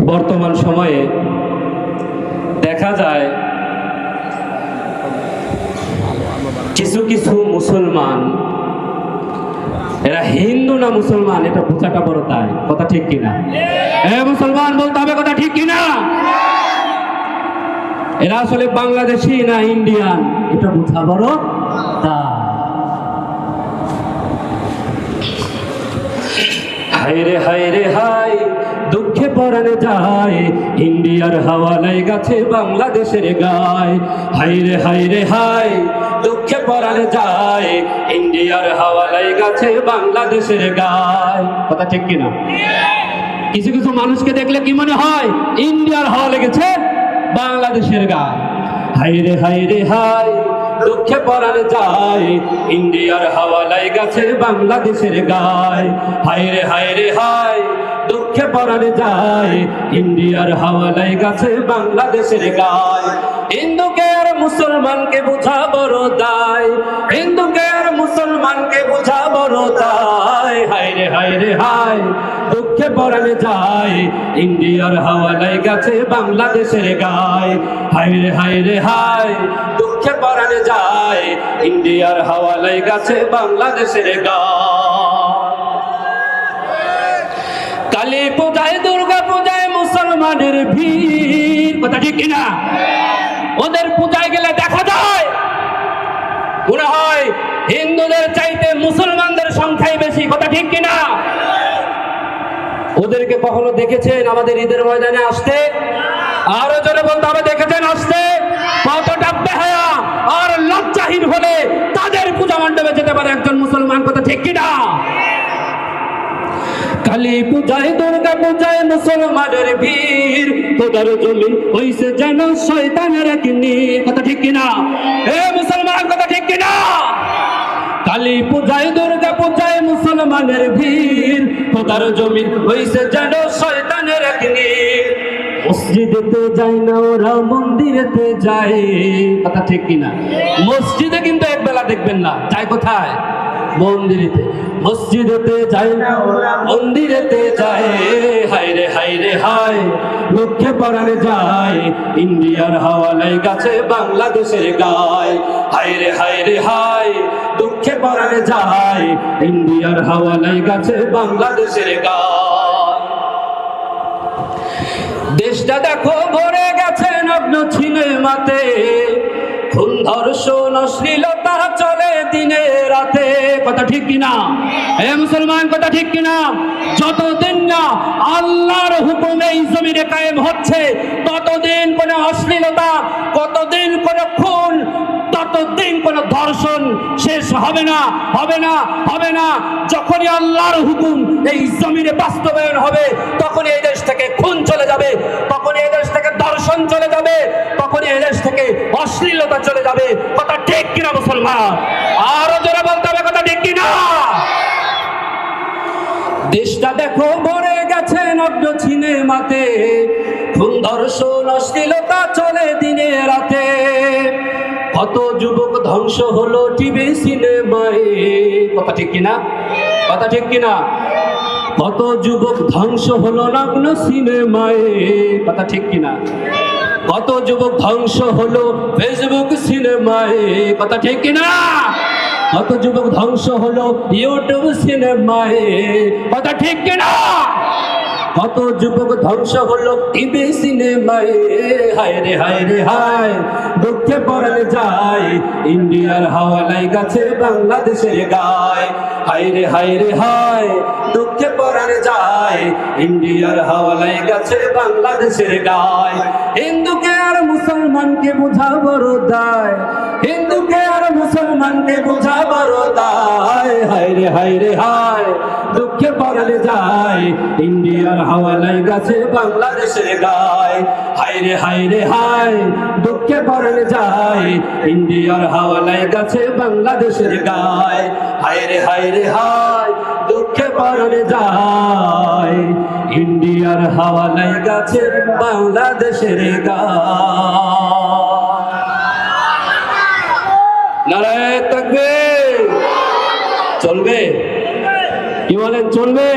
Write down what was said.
বর্তমান সময়ে দেখা যায় কিছু কিছু মুসলমান, এরা হিন্দু না মুসলমান এটা বোঝাটা বড় তাই, কথা ঠিক কিনা? মুসলমান বলতে হবে, কথা ঠিক কিনা? এরা আসলে বাংলাদেশি না ইন্ডিয়ান এটা বোঝা বড় তাই। হায় রে হায় রে হায়, দুঃখে পরাণে যায়, ইন্ডিয়ার হাওয়ালাই গাছে বাংলাদেশের গায়। হায় রে হায় রে হায়, দুঃখে পরাণে যায়, ইন্ডিয়ার হাওয়ালাই গাছে বাংলাদেশের গায়। কথা ঠিক কিনা? কিছু কিছু মানুষকে দেখলে কি মনে হয় ইন্ডিয়ার হাওয়া লেগেছে বাংলাদেশের গায়। হায় রে হায় রে হায়, দুঃখে পরাণে যায়, ইন্ডিয়ার হাওয়ালাই গাছে বাংলাদেশের গায়। হায় রে হায় রে হায়, দুঃখে পরাণে যায়, ইন্ডিয়ার হাওয়ালাই গাছে বাংলাদেশের গায়। হিন্দুকে আর মুসলমানকে বোঝা বড় দায়, হিন্দুকে আর মুসলমানকে বোঝা বড় দায়। হায় রে হায় রে হায়, দুঃখে পরাণে যায়, ইন্ডিয়ার হাওয়ালাই গাছে বাংলাদেশের গায়। হায় রে হায় রে হায়, দুঃখে পরাণে যায়, ইন্ডিয়ার হাওয়ালাই গাছে বাংলাদেশের গায়। কালী পূজায় দুর্গা পূজায় মুসলমানের ভিড়, কথা ঠিক কিনা? ওদের পূজায় গেলে দেখা যায় মনে হয় হিন্দুদের চাইতে মুসলমানদের সংখ্যাই বেশি, কথা ঠিক কিনা? ওদেরকে কখনো দেখেছেন আমাদের ঈদের ময়দানে আসতে? আরো জোরে বলতে হবে, দেখেছেন আসতে? কতটা বেহায়া আর লজ্জাহীন হলে তাদের পূজা মণ্ডপে যেতে পারে একজন মুসলমান, কথা ঠিক কিনা? কালী পূজায় দুর্গা পূজায় মুসলমানের ভিড়, খোদার জমি হইছে যেন শয়তানের কিনি, কথা ঠিক কিনা? মুসলমান, কথা ঠিক কিনা? কালী পূজায় দুর্গা পূজায় মুসলমানের ভিড়, খোদার জমি হইছে যেন শয়তানের কিনি। মসজিদেতে যায় না ওরা, মন্দিরেতে যায়, কথা ঠিক কিনা? মসজিদে কিন্তু একবেলা দেখবেন না, যায় কোথায়? মন্দিরেতে। মসজিদেতে যায় না ওরা, মন্দিরেতে যায়। হায় রে হায় রে হায়, দুঃখে পরাণে যায়, ইন্ডিয়ার হাওয়ালাই গাছে বাংলাদেশের গায়। হায় রে হায় রে হায়, দুঃখে পরাণে যায়, ইন্ডিয়ার হাওয়ালাই গাছে বাংলাদেশের গায়। দেশটা দেখো ভরে গেছে নগ্ন সিনেমাতে, খুন ধর্ষণ অশ্লীলতা চলে দিনে রাতে, কথা ঠিক কিনা? মুসলমান, কথা ঠিক কিনা? যতদিন না আল্লাহর হুকুমে এই জমিনে কায়েম হচ্ছে ততদিন কোন অশ্লীলতা, কতদিন কোন খুন, ততদিন কোন ধর্ষণ শেষ হবে না, হবে না, হবে না। যখনই আল্লাহর হুকুম এই জমিনে বাস্তবায়ন হবে তখনই এই দেশ থেকে খুন চলে যাবে, তখনই এই দেশ থেকে ধর্ষণ চলে যাবে, তখনই এই দেশ থেকে অশ্লীলতা চলে যাবে, কথা ঠিক কিনা মুসলমান? আরো জোরে বলতে হবে, কথা ঠিক কিনা? দেশটা দেখো ভরে গেছে নগ্ন সিনেমাতে, খুন ধর্ষণ অশ্লীলতা চলে দিনে রাতে। কত যুবক ধ্বংস হলো টিভি সিনেমায়, কথা ঠিক কিনা? কথা ঠিক কিনা? কত যুবক ধ্বংস হলো নগ্ন সিনেমায়, কথা ঠিক কিনা? কত যুবক ধ্বংস হলো ফেসবুক সিনেমায়, কথা ঠিক কিনা? কত যুবক ধ্বংস হলো ইউটিউব সিনেমায়, কথা ঠিক কিনা? কত যুবক ধ্বংস হলো টিভি সিনেমায়। হায় রে হায় রে হায়, দুঃখে পরাণে যায়, ইন্ডিয়ার হাওয়ালাই গাছে বাংলাদেশের গায়। হায় রে হায় রে হায়, দুঃখে পরাণে যায়, ইন্ডিয়ার হাওয়ালাই গাছে বাংলাদেশের গায়। হিন্দুকে আর মুসলমানকে বোঝা বড় দায়, হিন্দুকে আর মুসলমানকে বোঝা বড় দায়। হায় রে হায় রে হায়, দুঃখে পরাণে যায়, ইন্ডিয়ার হাওয়ালাই গাছে বাংলাদেশের গায়। হায় রে হায় রে হায়, দুঃখে পরাণে যায়, ইন্ডিয়ার হাওয়ালাই গাছে বাংলাদেশের গায়। হায় রে হায় রে হায়, দুঃখে পরাণে যায়, ইন্ডিয়ার হাওয়ালাই গাছে বাংলাদেশের গায়। নারায়ে তাকবীর। চলবে? কি বলেন, চলবে?